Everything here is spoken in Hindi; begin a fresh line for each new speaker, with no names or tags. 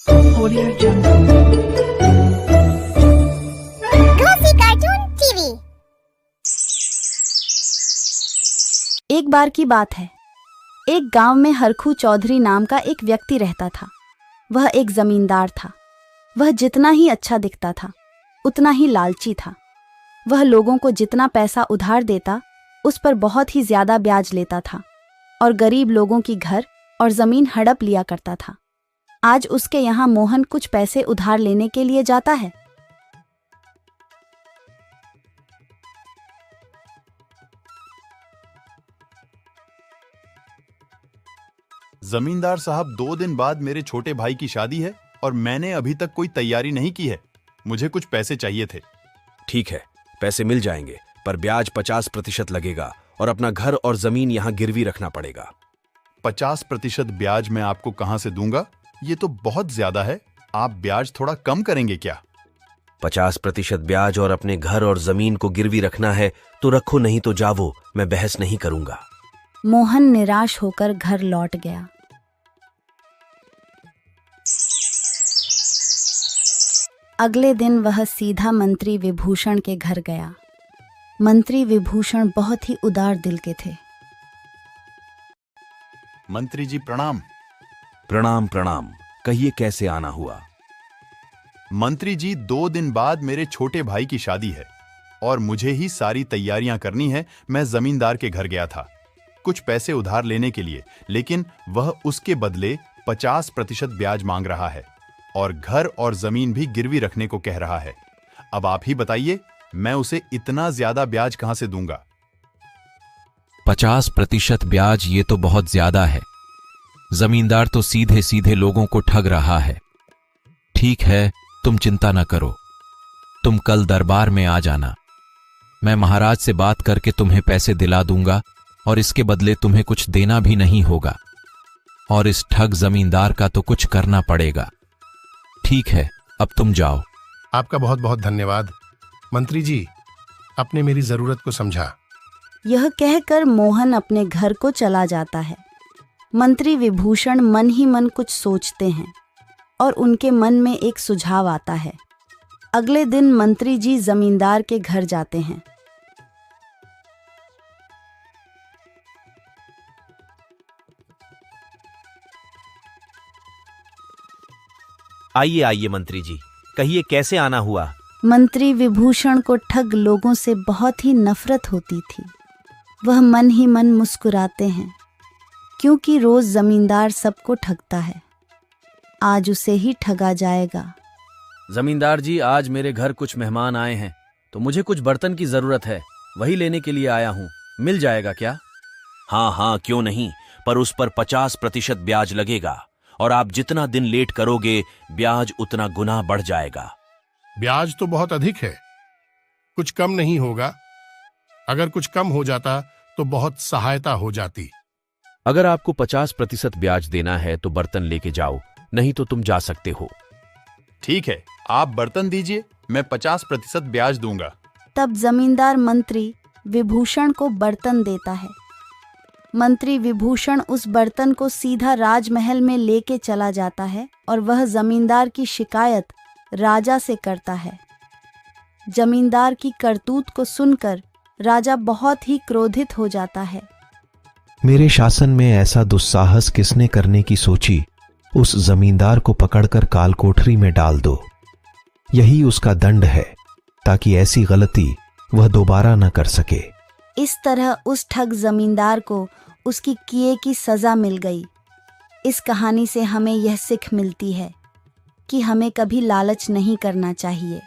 Audio Jungle.
Goofy Cartoon TV।
एक बार की बात है। एक गांव में हरखू चौधरी नाम का एक व्यक्ति रहता था। वह एक जमींदार था। वह जितना ही अच्छा दिखता था उतना ही लालची था। वह लोगों को जितना पैसा उधार देता उस पर बहुत ही ज्यादा ब्याज लेता था और गरीब लोगों की घर और जमीन हड़प लिया करता था। आज उसके यहाँ मोहन कुछ पैसे उधार लेने के लिए जाता है।
जमींदार साहब, 2 दिन बाद मेरे छोटे भाई की शादी है और मैंने अभी तक कोई तैयारी नहीं की है। मुझे कुछ पैसे चाहिए थे।
ठीक है, पैसे मिल जाएंगे, पर ब्याज 50% लगेगा और अपना घर और जमीन यहाँ गिरवी रखना पड़ेगा।
50% ब्याज मैं आपको कहां से दूंगा? ये तो बहुत ज्यादा है। आप ब्याज थोड़ा कम करेंगे क्या?
50% ब्याज और अपने घर और जमीन को गिरवी रखना है तो रखो, नहीं तो जावो, मैं बहस नहीं करूंगा।
मोहन निराश होकर घर लौट गया। अगले दिन वह सीधा मंत्री विभूषण के घर गया। मंत्री विभूषण बहुत ही उदार दिल के थे।
मंत्री जी प्रणाम।
प्रणाम प्रणाम, कहिए कैसे आना हुआ?
मंत्री जी, 2 दिन बाद मेरे छोटे भाई की शादी है और मुझे ही सारी तैयारियां करनी है। मैं जमींदार के घर गया था कुछ पैसे उधार लेने के लिए, लेकिन वह उसके बदले 50% ब्याज मांग रहा है और घर और जमीन भी गिरवी रखने को कह रहा है। अब आप ही बताइए, मैं उसे इतना ज्यादा ब्याज कहां से दूंगा?
50% ब्याज, ये तो बहुत ज्यादा है। जमींदार तो सीधे सीधे लोगों को ठग रहा है। ठीक है, तुम चिंता न करो, तुम कल दरबार में आ जाना। मैं महाराज से बात करके तुम्हें पैसे दिला दूंगा और इसके बदले तुम्हें कुछ देना भी नहीं होगा और इस ठग जमींदार का तो कुछ करना पड़ेगा। ठीक है, अब तुम जाओ।
आपका बहुत बहुत धन्यवाद मंत्री जी, आपने मेरी जरूरत को समझा।
यह कहकर मोहन अपने घर को चला जाता है। मंत्री विभूषण मन ही मन कुछ सोचते हैं और उनके मन में एक सुझाव आता है। अगले दिन मंत्री जी जमींदार के घर जाते हैं।
आइए आइए मंत्री जी, कहिए कैसे आना हुआ?
मंत्री विभूषण को ठग लोगों से बहुत ही नफरत होती थी। वह मन ही मन मुस्कुराते हैं क्योंकि रोज जमींदार सबको ठगता है। आज उसे ही ठगा जाएगा।
जमींदार जी, आज मेरे घर कुछ मेहमान आए हैं तो मुझे कुछ बर्तन की जरूरत है, वही लेने के लिए आया हूँ। मिल जाएगा क्या?
हाँ हाँ, क्यों नहीं, पर उस पर 50% ब्याज लगेगा और आप जितना दिन लेट करोगे ब्याज उतना गुना बढ़ जाएगा।
ब्याज तो बहुत अधिक है, कुछ कम नहीं होगा? अगर कुछ कम हो जाता तो बहुत सहायता हो जाती।
अगर आपको 50% ब्याज देना है तो बर्तन लेके जाओ, नहीं तो तुम जा सकते हो।
ठीक है, आप बर्तन दीजिए, मैं 50% ब्याज दूंगा।
तब जमींदार मंत्री विभूषण को बर्तन देता है। मंत्री विभूषण उस बर्तन को सीधा राजमहल में लेके चला जाता है और वह जमींदार की शिकायत राजा से करता है। जमींदार की करतूत को सुनकर राजा बहुत ही क्रोधित हो जाता है।
मेरे शासन में ऐसा दुस्साहस किसने करने की सोची? उस जमींदार को पकड़कर काल कोठरी में डाल दो। यही उसका दंड है ताकि ऐसी गलती वह दोबारा न कर सके।
इस तरह उस ठग जमींदार को उसकी किए की सजा मिल गई। इस कहानी से हमें यह सीख मिलती है कि हमें कभी लालच नहीं करना चाहिए।